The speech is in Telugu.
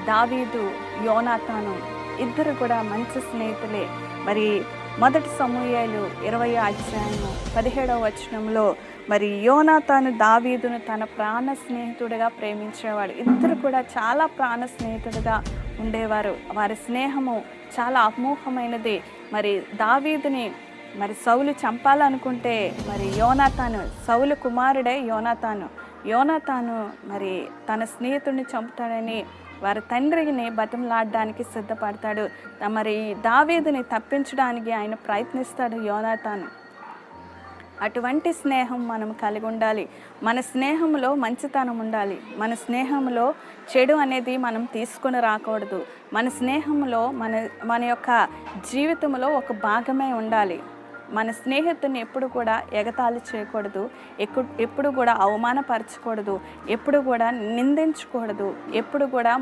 దావీదు, యోనాతాను ఇద్దరు కూడా మంచి స్నేహితులే. మరి మొదటి సమూయేలు 20వ అధ్యాయము 17వ వచనంలో మరి యోనాతాను దావీదును తన ప్రాణ స్నేహితుడిగా ప్రేమించేవాడు. ఇద్దరు కూడా చాలా ప్రాణ స్నేహితుడిగా ఉండేవారు. వారి స్నేహము చాలా అమోఘమైనది. మరి దావీదుని మరి సౌలు చంపాలనుకుంటే మరి యోనాతాను, సౌలు కుమారుడే యోనాతాను మరి తన స్నేహితుడిని చంపుతాడని వారి తండ్రిని బతిమలాడడానికి సిద్ధపడతాడు. మరి దావీదుని తప్పించడానికి ఆయన ప్రయత్నిస్తాడు యోనాతాను. అటువంటి స్నేహం మనం కలిగి ఉండాలి. మన స్నేహంలో మంచితనం ఉండాలి. మన స్నేహంలో చెడు అనేది మనం తీసుకొని రాకూడదు. మన స్నేహంలో మన యొక్క జీవితంలో ఒక భాగమే ఉండాలి. మన స్నేహితుని ఎప్పుడు కూడా ఎగతాళి చేయకూడదు, ఎప్పుడు కూడా అవమానపరచకూడదు, ఎప్పుడు కూడా నిందించకూడదు, ఎప్పుడు కూడా